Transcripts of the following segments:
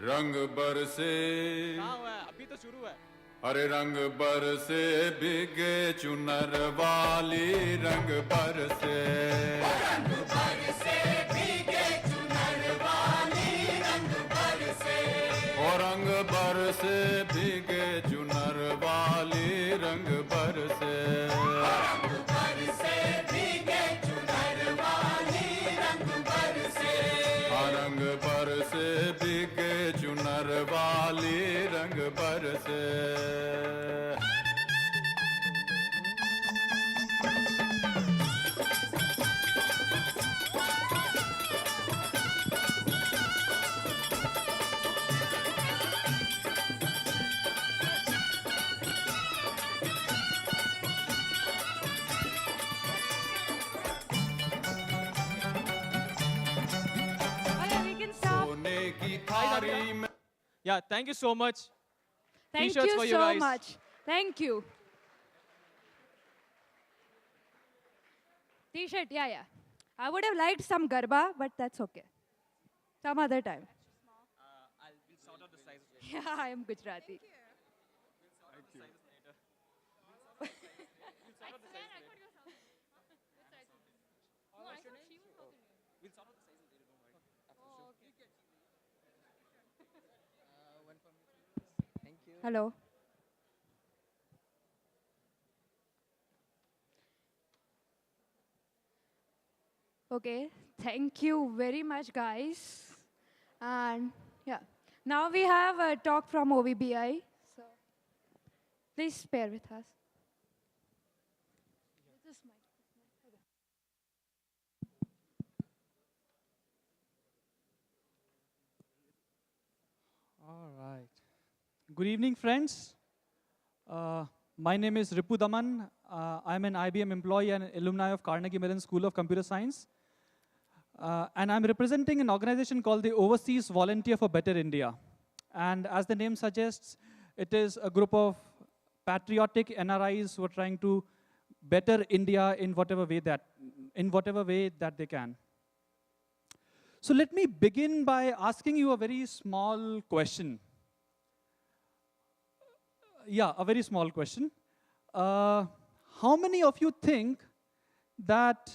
रंग बरसे कहाँ हुआ है? अभी तो शुरू है। अरे रंग बरसे भीगे चुनर वाली रंग बरसे भीगे चुनर वाली रंग बरसे ओ रंग बरसे भीगे चुनर वाली रंग बरसे भीगे चुनर वाली रंग बरसे रंग बरसे भीगे चुनर वाली रंग बरसे We can stop. सोने की थारी में Yeah, thank you so much. Thank T-shirts you for you so guys. much. Thank you. T-shirt, yeah. I would have liked some garba, but that's okay. Some other time. We'll sort out the sizes. Yeah, I am Gujarati. Hello. Okay, thank you very much, guys. And yeah, now we have a talk from OVBI. So please bear with us. This mic. All right. Good evening, friends. My name is Ripu Daman. I'm an IBM employee and alumni of Carnegie Mellon School of Computer Science. And I'm representing an organization called the Overseas Volunteer for Better India. And as the name suggests, it is a group of patriotic NRIs who are trying to better India in whatever way that they can. So let me begin by asking you a very small question. Yeah, a very small question. How many of you think that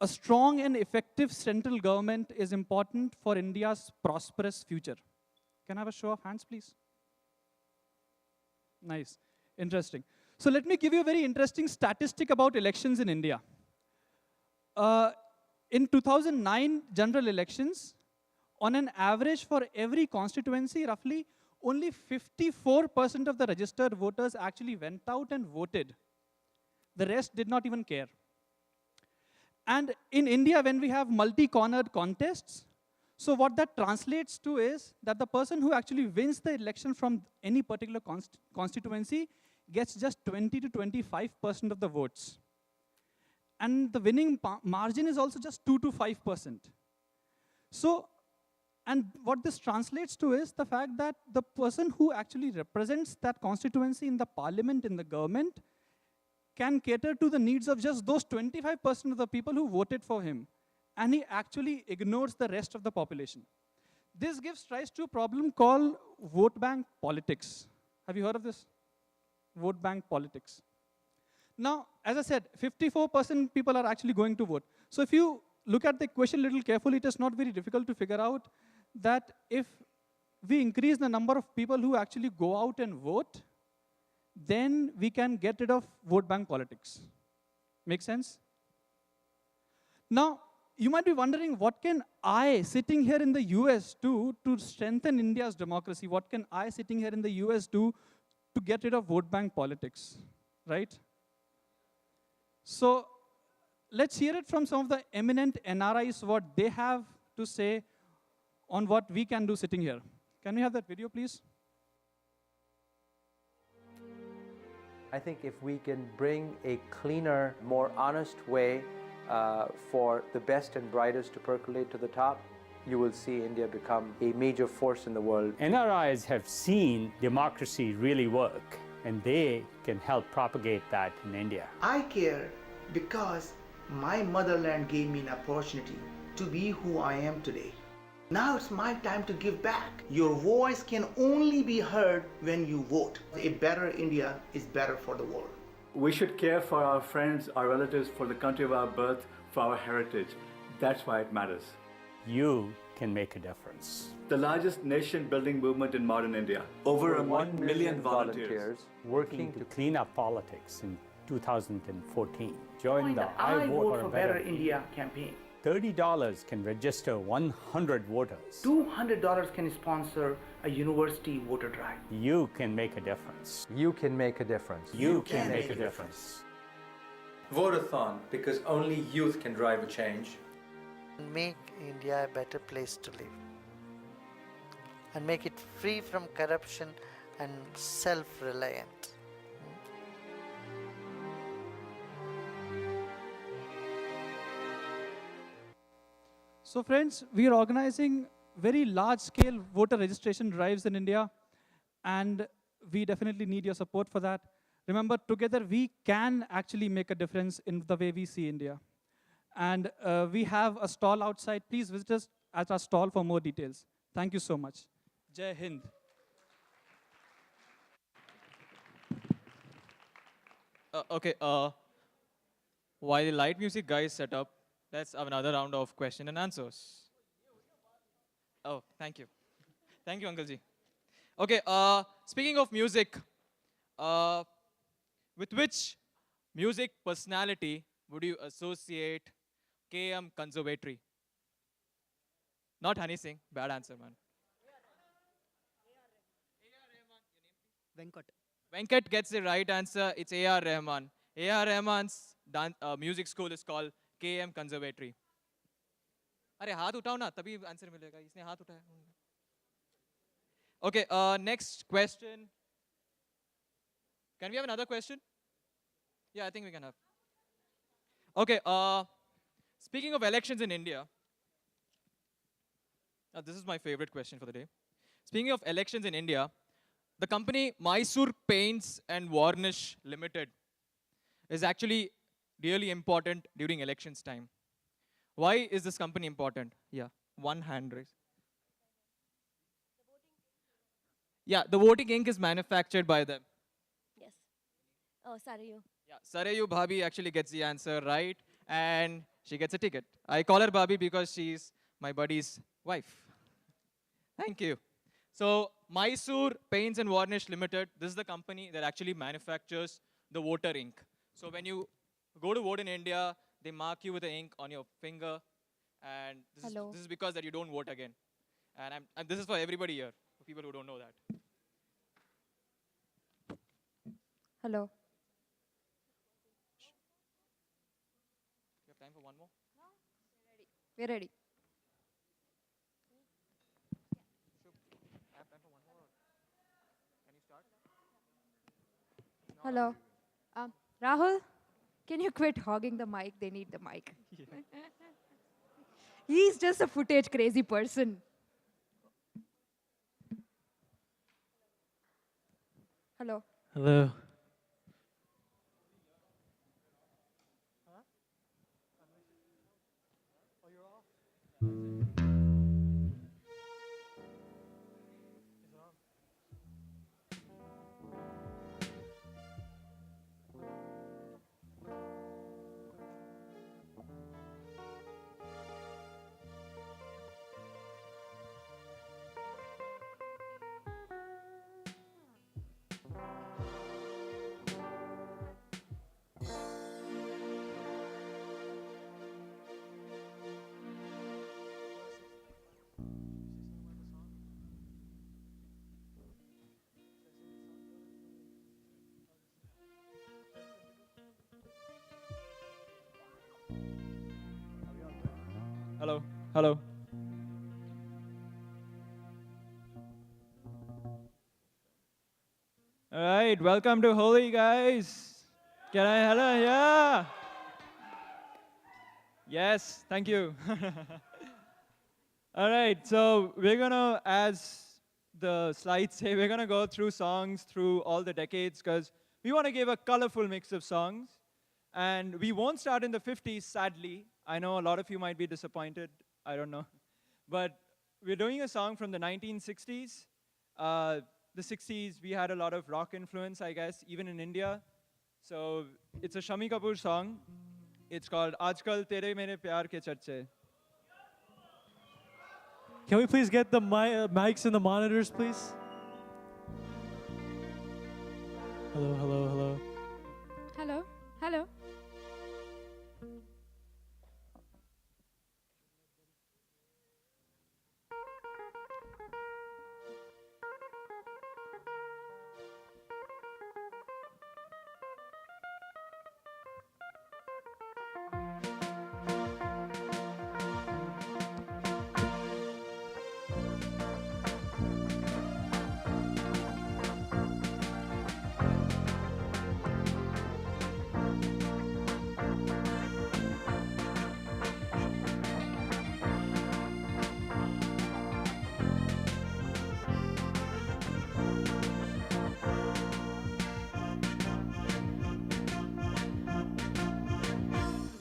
a strong and effective central government is important for India's prosperous future? Can I have a show of hands, please? Nice, interesting. So let me give you a very interesting statistic about elections in India. In 2009 general elections, on an average for every constituency, roughly only 54% of the registered voters actually went out and voted. The rest did not even care. And in India, when we have multi-cornered contests, so what that translates to is that the person who actually wins the election from any particular constituency gets just 20 to 25% of the votes. And the winning margin is also just 2 to 5%. So, and what this translates to is the fact that the person who actually represents that constituency in the parliament, in the government, can cater to the needs of just those 25% of the people who voted for him. And he actually ignores the rest of the population. This gives rise to a problem called vote bank politics. Have you heard of this? Vote bank politics. Now, as I said, 54% people are actually going to vote. So if you look at the question a little carefully, it is not very difficult to figure out that if we increase the number of people who actually go out and vote, then we can get rid of vote bank politics. Make sense? Now, you might be wondering, what can I, sitting here in the US, do to strengthen India's democracy? What can I, sitting here in the US, do to get rid of vote bank politics, right? So let's hear it from some of the eminent NRIs, what they have to say on what we can do sitting here. Can we have that video, please? I think if we can bring a cleaner, more honest way for the best and brightest to percolate to the top, you will see India become a major force in the world. NRIs have seen democracy really work, and they can help propagate that in India. I care because My motherland gave me an opportunity to be who I am today. Now it's my time to give back. Your voice can only be heard when you vote. A better India is better for the world. We should care for our friends, our relatives, for the country of our birth, for our heritage. That's why it matters. You can make a difference. The largest nation building movement in modern India. Over 1 million volunteers. working To to clean up politics in 2014. Join the I Vote for Better India campaign. $30 can register 100 voters. $200 can sponsor a university voter drive. You can make a difference. You can make a difference. You can make a difference. Vote-a-thon, because only youth can drive a change. Make India a better place to live and make it free from corruption and self-reliant. So friends, we are organizing very large-scale voter registration drives in India, and we definitely need your support for that. Remember, together we can actually make a difference in the way we see India. And we have a stall outside. Please visit us at our stall for more details. Thank you so much. Jai Hind. Okay, while the light music guys set up, let's have another round of question and answers. Oh, thank you. Thank you, Uncle Ji. Okay, speaking of music, with which music personality would you associate KM Conservatory? Not Honey Singh, bad answer, man. Venkat. Venkat gets the right answer. It's A.R. Rahman. A.R. Rahman's music school is called KM Conservatory. अरे हाथ उठाओ ना तभी answer मिलेगा इसने हाथ उठाया. Okay, next question. Can we have another question? Yeah, I think we can have. Okay, speaking of elections in India, this is my favorite question for the day. Speaking of elections in India, the company Mysore Paints and Varnish Limited is actually really important during elections time. Why is this company important? Yeah, one hand raise. Yeah, the voting ink is manufactured by them. Yes. Oh, Sarayu. Yeah, Sarayu Bhabi actually gets the answer right, and she gets a ticket. I call her Bhabi because she's my buddy's wife. Thank you. So, Mysore Paints and Varnish Limited, this is the company that actually manufactures the voter ink. So, when you go to vote in India, they mark you with the ink on your finger, and this is because that you don't vote again. And this is for everybody here, for people who don't know that. Hello. You have time for one more? We're ready. I have time for one more. Can you start? Hello. Rahul, can you quit hogging the mic? They need the mic. He's just a footage crazy person. Hello. Hello. Hello. Hello. All right, welcome to Holi, guys. Can I, hello, yeah. Yes, thank you. All right, so we're gonna, as the slides say, we're gonna go through songs through all the decades because we want to give a colorful mix of songs. And we won't start in the 50s, sadly. I know a lot of you might be disappointed. I don't know. But we're doing a song from the 1960s. The 60s, we had a lot of rock influence, I guess, even in India. So it's a Shami Kapoor song. It's called Aajkal Tere Mere Pyar Ke Charche. Can we please get the mics and the monitors, please? Hello, hello, hello. Hello, hello.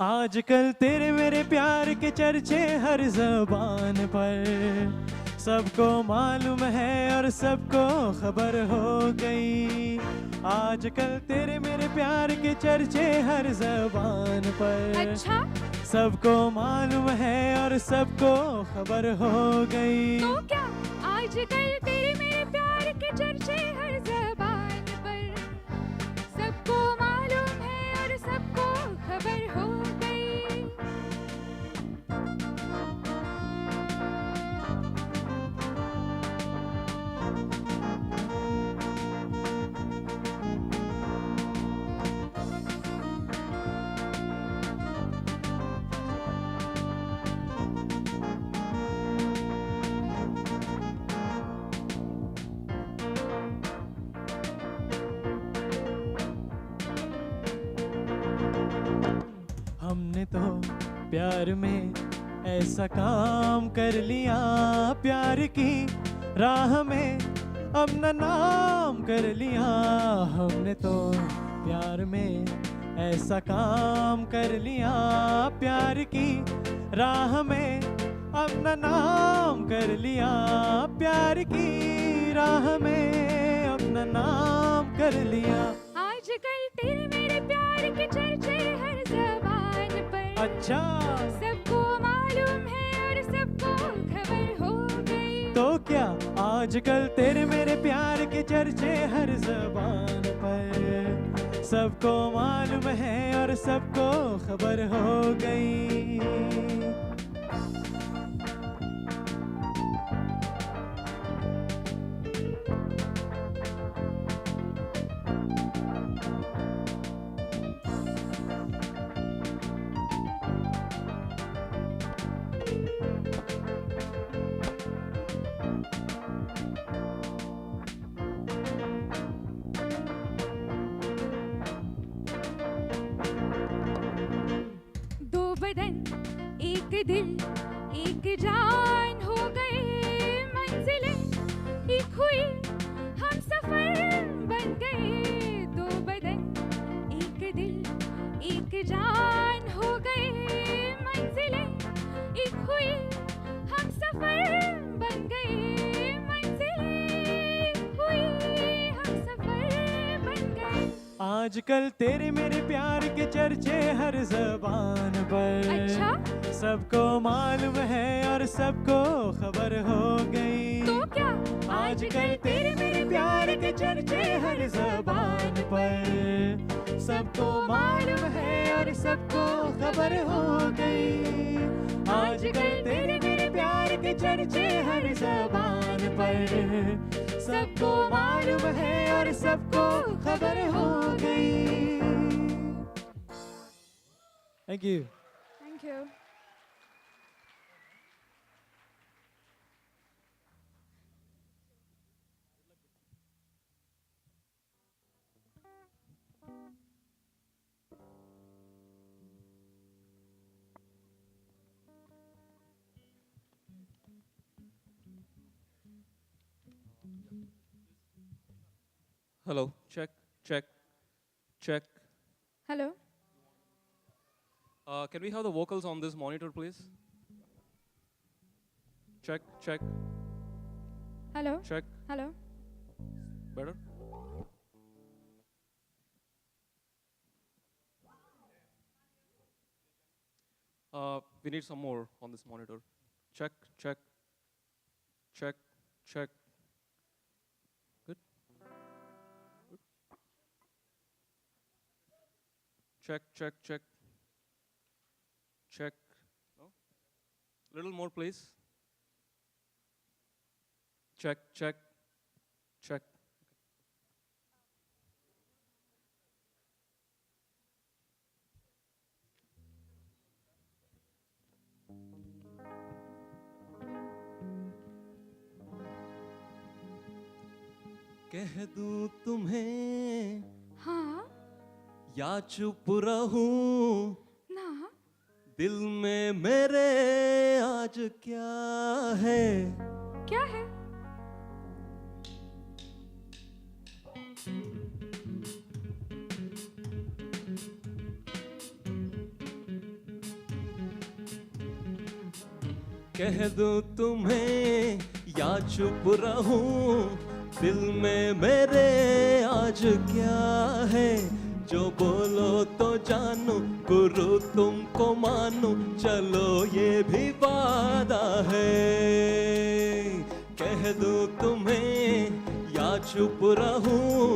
आजकल तेरे मेरे प्यार के चर्चे हर ज़बान पर, सबको मालूम है और सबको खबर हो गई। आजकल तेरे मेरे प्यार के चर्चे हर ज़बान पर, अच्छा? सबको मालूम है और सबको खबर हो गई। तो क्या आजकल तेरे मेरे प्यार के चर्चे हर ज़बान पर, सबको मालूम है और सबको खबर हो गई। हमने तो प्यार में ऐसा काम कर लिया, प्यार की राह में अपना नाम कर लिया। हमने तो प्यार में ऐसा काम कर लिया, प्यार की राह में अपना नाम कर लिया। प्यार की राह में अपना नाम कर लिया। आजकल तेरे मेरे प्यार के चर्चे हर ज़बान पर, अच्छा, सबको मालूम है और सबको खबर हो गई। तो क्या आजकल तेरे मेरे प्यार के चर्चे हर ज़बान पर, सबको मालूम है और सबको खबर हो गई। दो बदन एक दिल एक जान हो गए, मंजिलें एक हुई हम सफर बन गए। दो बदन एक दिल एक जान हो गए, मंजिलें एक हुई हम सफर बन गए। मंजिलें एक हुई हम सफर बन गए। आजकल तेरे मेरे प्यार के चर्चे हर ज़बान पर, अच्छा? सबको मालूम है और सबको खबर हो गई। तो क्या आजकल तेरे मेरे प्यार के चर्चे हर ज़बान पर, सबको मालूम है और सबको खबर हो गई। आजकल तेरे मेरे प्यार के चर्चे हर ज़बान पर, सबको मालूम है और सबको खबर हो गई। Thank you. Thank you. Hello, check, check, check. Hello. Can we have the vocals on this monitor, please? Check, check. Hello? Check. Hello? Better? We need some more on this monitor. Check, check, check, check. Good. Good. Check, check, check. Check. No? Little more, please. Check, check, check. कह दूं तुम्हें हाँ या चुप रहूं, ना दिल में मेरे आज क्या है? क्या है? कह दूं तुम्हें या चुप रहूं, दिल में मेरे आज क्या है? जो बोलो तो जानू, गुरु तुमको मानू, चलो ये भी वादा है। कह दूं तुम्हें या चुप रहूं,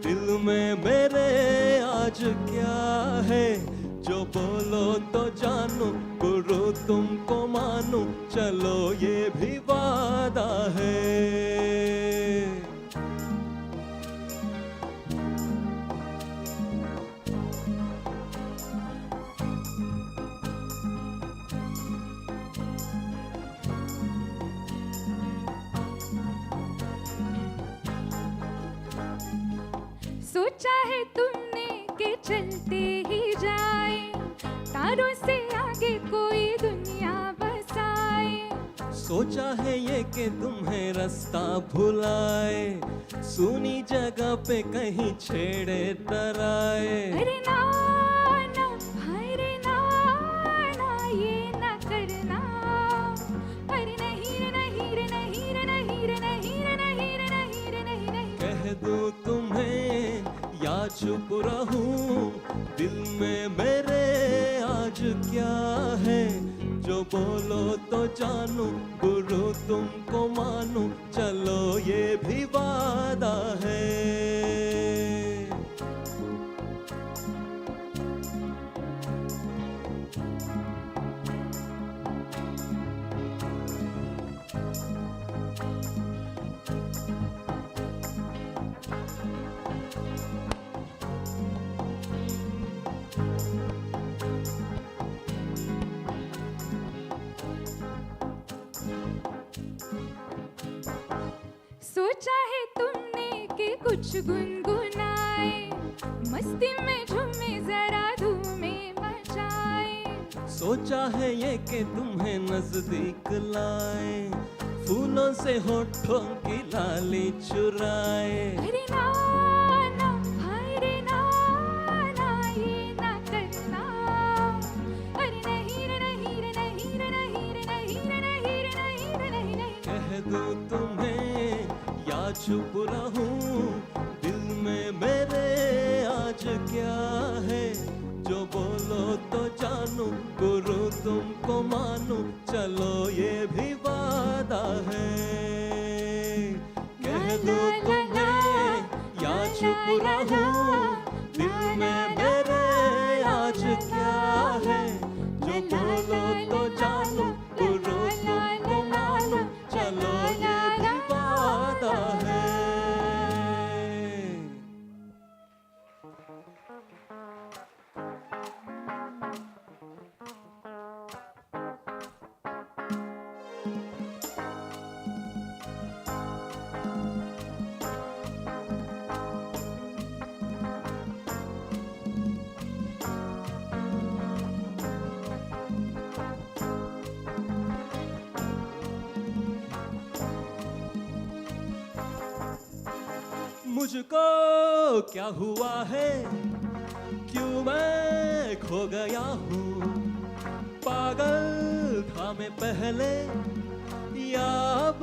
दिल में मेरे आज क्या है? जो बोलो तो जानू, गुरु तुमको मानू, चलो ये भी वादा है। सोचा है तुमने कि चलते ही जाए, तारों से आगे कोई दुनिया बसाए। सोचा है ये कि तुम्हें रास्ता भुलाए, सुनी जगह पे कहीं छेड़े डराए। अरे ना ना, हाय रे ना ना, ये ना करना। अरे नहीं रे नहीं रे नहीं रे नहीं रे नहीं रे नहीं रे नहीं रे नहीं नहीं। कह दूं तुम्हें या चुप रहूं, दिल में मेरे आज क्या है? जो बोलो तो जानू, गुरु तुमको मानू, चलो ये भी वादा है। सोचा है तुमने कि कुछ गुनगुनाए, मस्ती में झूमे जरा धूमें मचाए। सोचा है ये कि तुम्हें नजदीक लाए, फूलों से होठों की लाली चुराए। अरे ना ना, हाय रे ना ना, ये ना करना। अरे नहीं रे नहीं रे नहीं रे नहीं रे नहीं रे नहीं रे नहीं रे नहीं नहीं। कह दूं तुम्हें या चुप रहूं, दिल में मेरे आज क्या है? जो बोलो तो जानू, गुरु तुमको मानू, चलो ये भी वादा है। कह दूं तुम्हें या चुप रहूं, दिल में मेरे आज क्या है? जो बोलो तो जानू, गुरु तुमको मानू, चलो ये भी वादा है। मुझको क्या हुआ है, क्यों मैं खो गया हूँ, पागल था मैं पहले या अब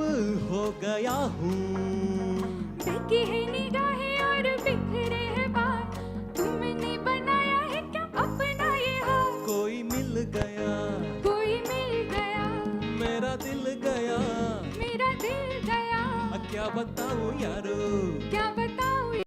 हो गया हूँ। बिकी है निगाहें और बिखरे हैं बाल, तुमने बनाया है क्या अपना ये हाल। कोई मिल गया, कोई मिल गया, मेरा दिल गया, मेरा दिल गया। क्या बताऊँ यारो, क्या